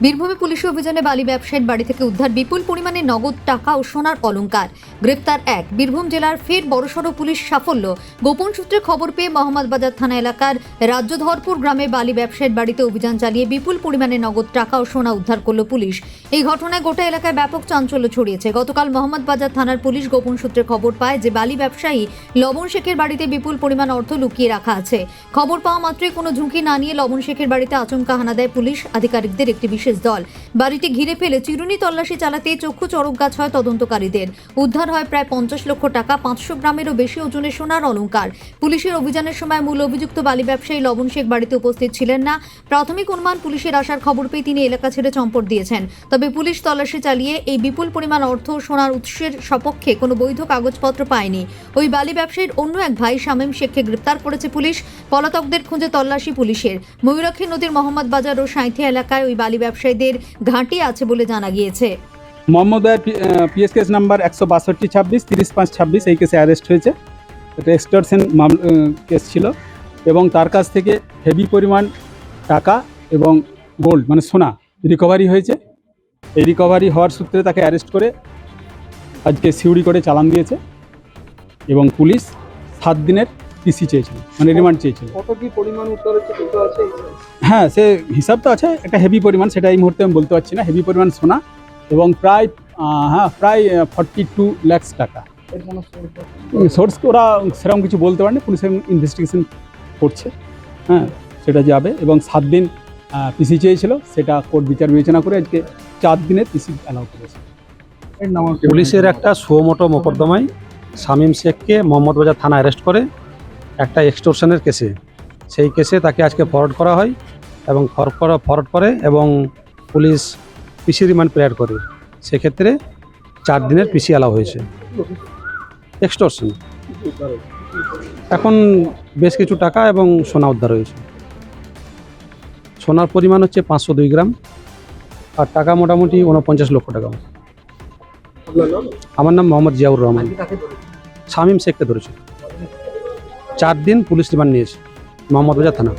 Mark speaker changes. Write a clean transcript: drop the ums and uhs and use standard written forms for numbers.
Speaker 1: বীরভূমে পুলিশি অভিযানে বালি ব্যবসায়ীর বাড়ি থেকে উদ্ধার বিপুল পরিমাণে নগদ টাকা ও সোনার অলংকার। গ্রেপ্তার এক। বীরভূম জেলার ফের বড়সড় পুলিশ সাফল্য। গোপন সূত্রে খবর পেয়ে মোহাম্মদবাজার থানা এলাকার রাজ্যধরপুর গ্রামে বালি ব্যবসায়ীর বাড়িতে অভিযান চালিয়ে বিপুল পরিমাণে নগদ টাকা ও সোনা উদ্ধার করল পুলিশ। এই ঘটনায় গোটা এলাকায় ব্যাপক চাঞ্চল্য ছড়িয়েছে। গতকাল মোহাম্মদবাজার থানার পুলিশ গোপন সূত্রে খবর পায় যে বালি ব্যবসায়ী লবণ শেখের বাড়িতে বিপুল পরিমাণ অর্থ লুকিয়ে রাখা আছে। খবর পাওয়া মাত্রই কোনো ঝুঁকি না নিয়ে লবণ শেখের বাড়িতে আচমকা হানা দেয় পুলিশ আধিকারিকদের একটি বিশেষ দল। বাড়িটি ঘিরে ফেলে চিরুনি তল্লাশি চালাতে চক্ষু চড়ক গাছ হয় তদন্তকারীদের। উদ্ধার হয় প্রায় 50 লক্ষ টাকা, 500 গ্রামেরও বেশি ওজনের সোনার অলংকার। পুলিশের অভিযানের সময় মূল অভিযুক্ত বালি ব্যবসায়ী লবণ শেখ বাড়িতে উপস্থিত ছিলেন না। প্রাথমিক অনুমান পুলিশের আসার খবর পেয়ে তিনি এলাকা ছেড়ে চম্পট দিয়েছেন। তবে পুলিশ তল্লাশি চালিয়ে এই বিপুল পরিমাণ অর্থ সোনার উৎসের সপক্ষে কোনো বৈধ কাগজপত্র পায়নি। ওই বালি ব্যবসায়ীর অন্য এক ভাই শামীম শেখকে গ্রেপ্তার করেছে পুলিশ। পলাতকদের খুঁজে তল্লাশি পুলিশের। ময়ূরাক্ষী নদীর মোহাম্মদবাজার ও সাঁইথিয়া এলাকায় ওই বালি ব্যবসায়ীদের ঘাঁটি আছে বলে জানা গিয়েছে।
Speaker 2: মোহাম্মদের পিএস কেস নাম্বার 16226 3526 এই কেসে অ্যারেস্ট হয়েছে। এটা এক্সটর্শন কেস ছিল এবং তার কাছ থেকে হেভি পরিমাণ টাকা এবং গোল্ড মানে সোনা রিকভারি হয়েছে। এই রিকভারি হওয়ার সূত্রে তাকে অ্যারেস্ট করে আজকে সিউড়ি করে চালান দিয়েছে এবং পুলিশ 7 দিনের পিসি চেয়েছিল, মানে রিমান্ড চেয়েছিল।
Speaker 3: কত কি পরিমাণ উদ্ধার হচ্ছে কিন্তু আছে?
Speaker 2: হ্যাঁ, সে হিসাব তো আছে, একটা হেভি পরিমাণ, সেটা এই মুহূর্তে আমি বলতে পারছি না। হেভি পরিমাণ সোনা এবং প্রায় 42 লাখ টাকা। সোর্স ওরা সেরকম কিছু বলতে পারেনি, পুলিশ ইনভেস্টিগেশন করছে। হ্যাঁ, সেটা যাবে এবং 7 দিন পিসি চেয়েছিল, সেটা কোর্ট বিচার বিবেচনা করে আজকে 4 দিনের পিসি অ্যালাউ করেছে।
Speaker 4: পুলিশের একটা সুমোটো মোকদ্দমায় শামীম শেখকে মোহাম্মদবাজার থানা অ্যারেস্ট করে একটা এক্সটর্শনের কেসে। সেই কেসে তাকে আজকে ফরওয়ার্ড করা হয় এবং ফরওয়ার্ড করে এবং পুলিশ পিসি রিমান্ড প্রেয়ার করে। সেক্ষেত্রে 4 দিনের পিসি অ্যালাউ হয়েছে। এক্সটর্শন এখন বেশ কিছু টাকা এবং সোনা উদ্ধার হয়েছে। সোনার পরিমাণ হচ্ছে 502 গ্রাম আর টাকা মোটামুটি 49 লক্ষ টাকা। আমার নাম মোহাম্মদ জিয়াউর রহমান। শামীম শেখকে ধরেছে। 4 দিন পুলিশ রিমান্ড নিয়েছে মোহাম্মদবাজার থানা।